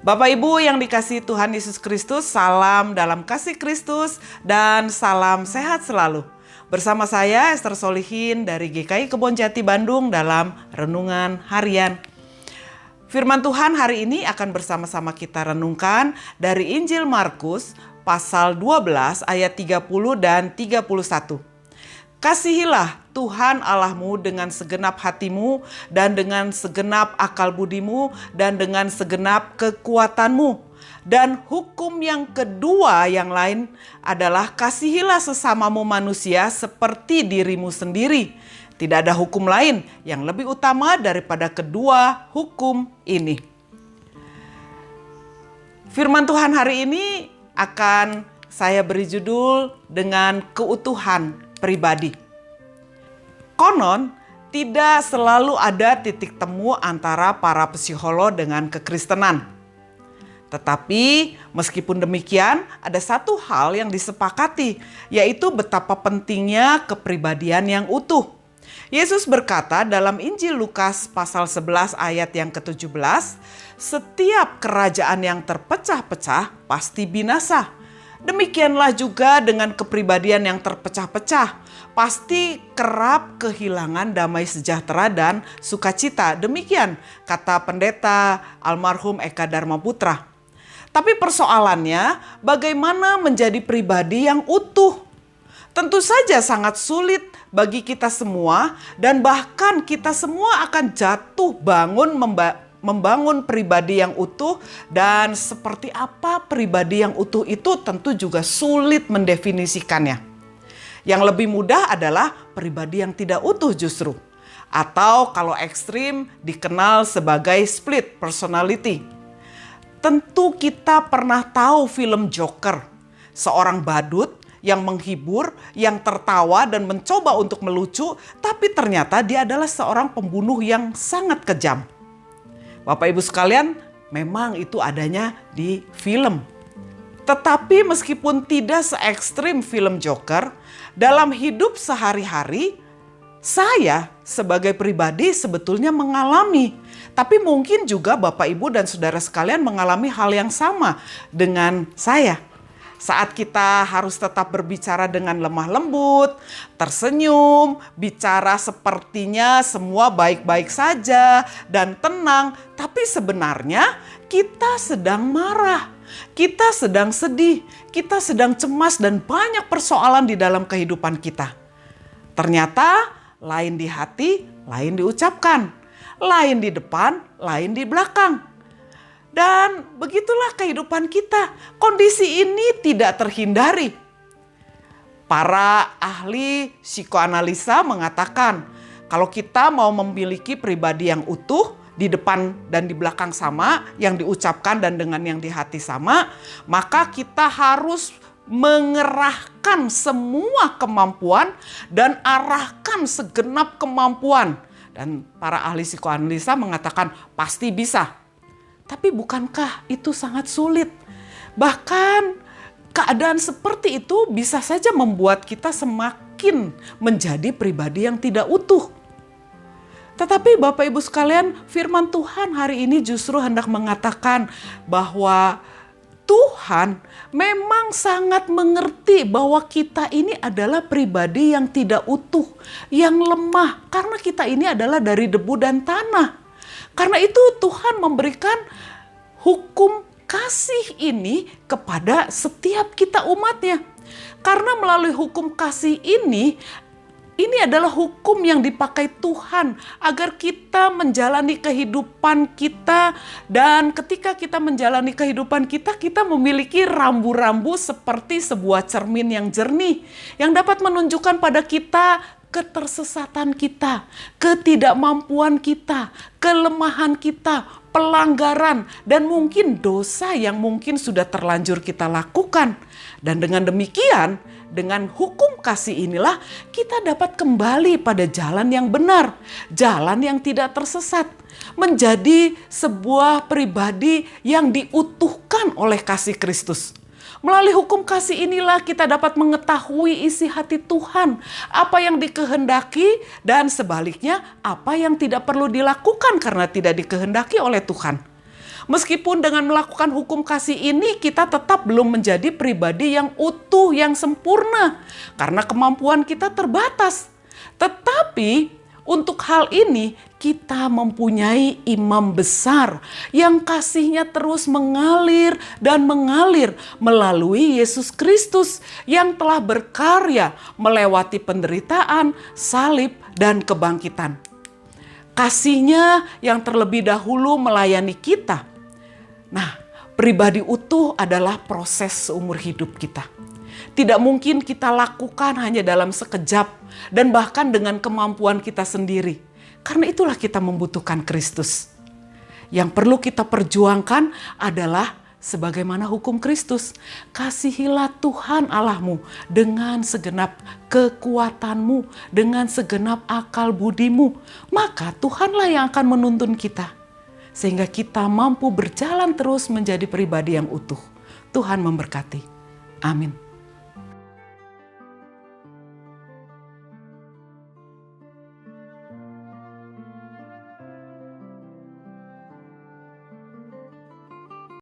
Bapak Ibu yang dikasihi Tuhan Yesus Kristus, salam dalam kasih Kristus dan salam sehat selalu. Bersama saya Esther Solihin dari GKI Kebonjati Bandung dalam Renungan Harian. Firman Tuhan hari ini akan bersama-sama kita renungkan dari Injil Markus pasal 12 ayat 30 dan 31. Kasihilah Tuhan Allahmu dengan segenap hatimu dan dengan segenap akal budimu dan dengan segenap kekuatanmu. Dan hukum yang kedua yang lain adalah kasihilah sesamamu manusia seperti dirimu sendiri. Tidak ada hukum lain yang lebih utama daripada kedua hukum ini. Firman Tuhan hari ini akan saya beri judul dengan keutuhan pribadi. Konon, tidak selalu ada titik temu antara para psikolog dengan kekristenan. Tetapi meskipun demikian, ada satu hal yang disepakati, yaitu betapa pentingnya kepribadian yang utuh. Yesus berkata dalam Injil Lukas pasal 11 ayat yang ke-17, setiap kerajaan yang terpecah-pecah pasti binasa. Demikianlah juga dengan kepribadian yang terpecah-pecah, pasti kerap kehilangan damai sejahtera dan sukacita. Demikian kata pendeta almarhum Eka Dharma Putra. Tapi persoalannya, bagaimana menjadi pribadi yang utuh? Tentu saja sangat sulit bagi kita semua, dan bahkan kita semua akan jatuh bangun membangun pribadi yang utuh. Dan seperti apa pribadi yang utuh itu tentu juga sulit mendefinisikannya. Yang lebih mudah adalah pribadi yang tidak utuh justru. Atau kalau ekstrim dikenal sebagai split personality. Tentu kita pernah tahu film Joker. Seorang badut yang menghibur, yang tertawa dan mencoba untuk melucu. Tapi ternyata dia adalah seorang pembunuh yang sangat kejam. Bapak Ibu sekalian, memang itu adanya di film. Tetapi meskipun tidak se-ekstrim film Joker, dalam hidup sehari-hari, saya sebagai pribadi sebetulnya mengalami. Tapi mungkin juga Bapak Ibu dan saudara sekalian mengalami hal yang sama dengan saya. Saat kita harus tetap berbicara dengan lemah lembut, tersenyum, bicara sepertinya semua baik-baik saja dan tenang. Tapi sebenarnya kita sedang marah, kita sedang sedih, kita sedang cemas dan banyak persoalan di dalam kehidupan kita. Ternyata lain di hati, lain diucapkan, lain di depan, lain di belakang. Dan begitulah kehidupan kita. Kondisi ini tidak terhindari. Para ahli psikoanalisa mengatakan kalau kita mau memiliki pribadi yang utuh, di depan dan di belakang sama, yang diucapkan dan dengan yang di hati sama, maka kita harus mengerahkan semua kemampuan dan arahkan segenap kemampuan. Dan para ahli psikoanalisa mengatakan pasti bisa. Tapi bukankah itu sangat sulit? Bahkan keadaan seperti itu bisa saja membuat kita semakin menjadi pribadi yang tidak utuh. Tetapi Bapak Ibu sekalian, firman Tuhan hari ini justru hendak mengatakan bahwa Tuhan memang sangat mengerti bahwa kita ini adalah pribadi yang tidak utuh, yang lemah. Karena kita ini adalah dari debu dan tanah. Karena itu Tuhan memberikan hukum kasih ini kepada setiap kita umatnya. Karena melalui hukum kasih ini adalah hukum yang dipakai Tuhan agar kita menjalani kehidupan kita. Dan ketika kita menjalani kehidupan kita, kita memiliki rambu-rambu seperti sebuah cermin yang jernih. Yang dapat menunjukkan pada kita ketersesatan kita, ketidakmampuan kita, kelemahan kita, pelanggaran, dan mungkin dosa yang mungkin sudah terlanjur kita lakukan. Dan dengan demikian, dengan hukum kasih inilah kita dapat kembali pada jalan yang benar, jalan yang tidak tersesat, menjadi sebuah pribadi yang diutuhkan oleh kasih Kristus. Melalui hukum kasih inilah kita dapat mengetahui isi hati Tuhan, apa yang dikehendaki dan sebaliknya apa yang tidak perlu dilakukan karena tidak dikehendaki oleh Tuhan. Meskipun dengan melakukan hukum kasih ini kita tetap belum menjadi pribadi yang utuh, yang sempurna. Karena kemampuan kita terbatas. Tetapi untuk hal ini kita mempunyai imam besar yang kasihnya terus mengalir dan mengalir melalui Yesus Kristus yang telah berkarya melewati penderitaan, salib, dan kebangkitan. Kasihnya yang terlebih dahulu melayani kita. Nah, pribadi utuh adalah proses seumur hidup kita. Tidak mungkin kita lakukan hanya dalam sekejap dan bahkan dengan kemampuan kita sendiri. Karena itulah kita membutuhkan Kristus. Yang perlu kita perjuangkan adalah sebagaimana hukum Kristus. Kasihilah Tuhan Allahmu dengan segenap kekuatanmu, dengan segenap akal budimu. Maka Tuhanlah yang akan menuntun kita. Sehingga kita mampu berjalan terus menjadi pribadi yang utuh. Tuhan memberkati. Amin.